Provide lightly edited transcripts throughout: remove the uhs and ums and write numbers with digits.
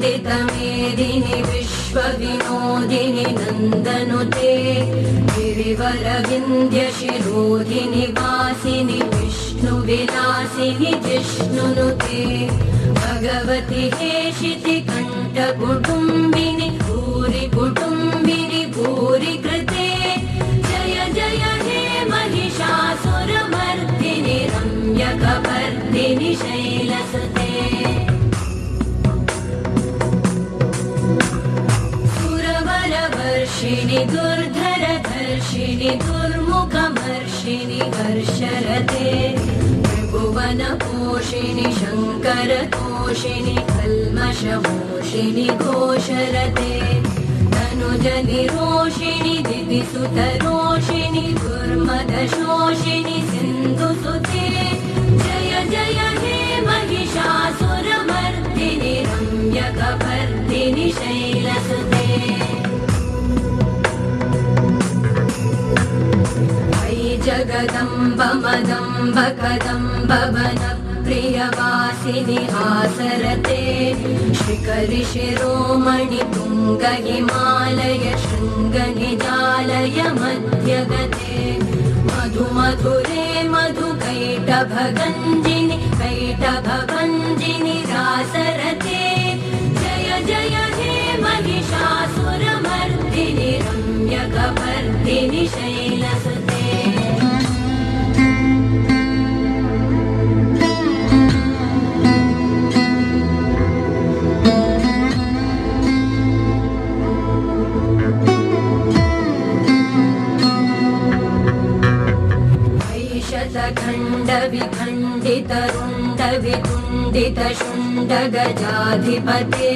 नन्दितमेदिनि विश्वविनोदिनि नन्दनुते गिरिवरविन्द्यशिरोधिनि वासिनि विष्णुविलासिनि जिष्णुनुते भगवति हेशिति कण्ठकुटुम्बिनि भूरि कुटुम्बिनि भूरि कृते जय जय हे महिषासुरमर्दिनि रम्यकपर्दिनि शैलसुते सुरवरवर्षिणि दुर्धरधर्षिणि दुर्मुखमर्षिणि हर्षरते त्रिभुवनपोषिणि शङ्करतोषिणि कल्मषमोषिणि घोषरते तनुजनिरोषिणि दिविसुतरोषिणि दुर्मदशोषिणि सिन्धुसुते जय जय हे महिषासुरमर्दिनि रम्यकपर्दिनि शैलसुते जगदम्ब मदम्ब कदम्ब वनप्रियवासिनि हासरते शिखरि शिरोमणि तुङ्ग हिमालय शृङ्गनिजालय मध्यगते मधु मधुरे मधुकैटभगञ्जिनि कैटभभञ्जिनि रासरते जय जय हे महिषासुरमर्दिनि रम्यकपर्दिनि शैलसुते विखण्डितरुण्डविखण्डितशुण्डगजाधिपते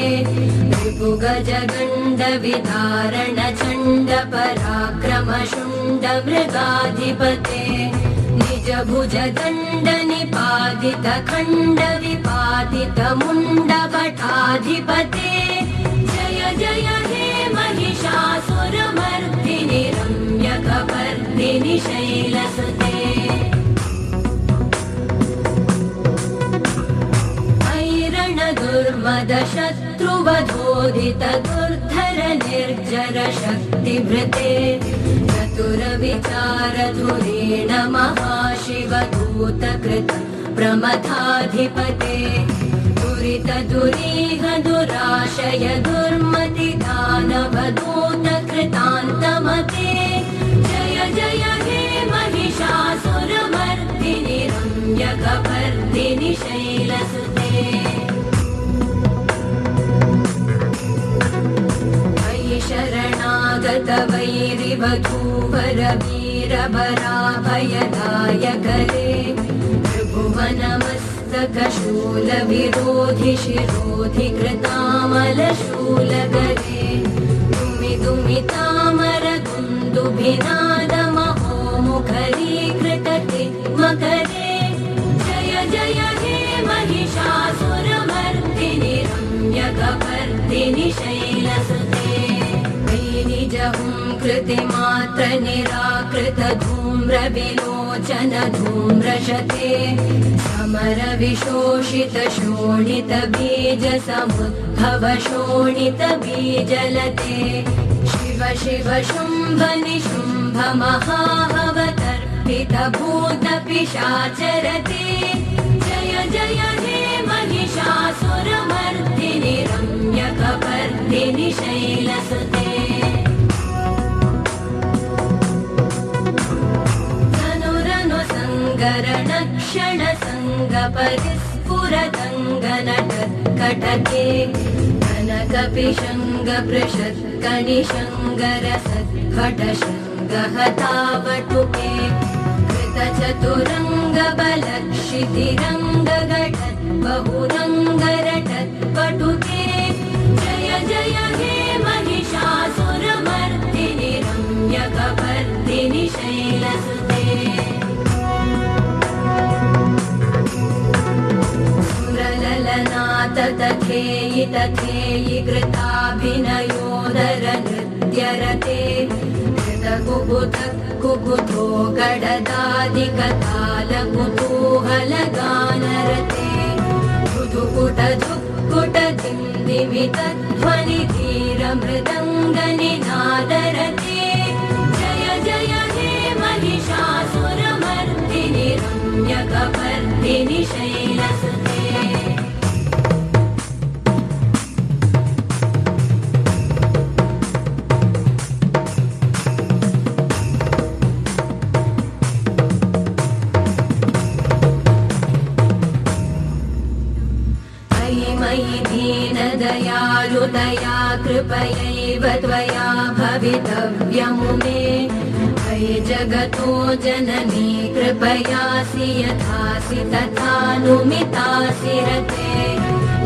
रिपुगजगण्डविधारणचण्ड पराक्रमशुण्डमृगाधिपते निजभुजदण्डनिपातितखण्डविपातितमुण्डभटाधिपते जय जय हे महिषासुरमर्दिनि रम्यकपर्दिनि शैलसुते दुर्मदशत्रुवधोदित दुर्धर निर्जर शक्तिभृते चतुरविचारधुरेण महाशिवदूतकृत प्रमथाधिपते दुरित दुरीह दुराशय दुर्मति दानवदूतकृतान्तमते जय जय हे महिषासुरमर्दिनि रम्यकपर्दिनि शैलसुते शरणागत वैरिवधूवर वीरभराभयदायकरे त्रिभुवनमस्तकशूलविरोधि शिरोधि कृतामलशूलकरे दुमि दुमितामर दुन्दुभिनादमहोमुखरीकृतति मकरे जय जय हे महिषासुरमर्दिनि रम्यकपर्दिनि शैलसुते कृतिमात्र निराकृत धूम्रविलोचन धूम्रशते समर विशोषित शोणित बीज समुद्भव शोणित बीजलते शिव शिव शुम्भ निशुम्भ महाहवतर्पित भूत पिशाचरते जय जय हे महिषासुरमर्दिनि रम्यकपर्दिनि शैलसुते रण संग परिस्फुरदङ्गनटत्कटके कनकपिशङ्ग पृषत्कणिशङ्गरसत्कटशङ्गहतावटुके कृतचतुरङ्गबलक्षितिरङ्गघटत् बहुरङ्गरटत्पटुके जय जय हे महिषासुरमर्दिनि रम्यकपर्दिनि शैलसुते तथेयि तथेयि कृताभिनयोदर नृत्यरते कृतकुकुथः कुकुथो गडदादिकतालकुतूहलगानरते धुधुकुटधुक्कुट दिंदिमितध्वनि धीरमृदङ्गनिनादरते जय जय हे महिषासुरमर्दिनि रम्यकपर्दिनि शैलसुते मयि दीनदयालुतया कृपयैव त्वया भवितव्यमुमे अयि जगतो जननी कृपयासि यथासि तथानुमितासि रते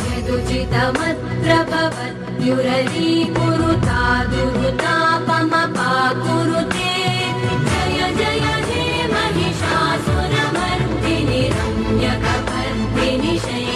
यदुचितमत्र भवत्युररीकुरुता दुरुतापमपाकुरुते जय जय हे महिषासुरमर्दिनि रम्यकपर्दिनि शैलसुते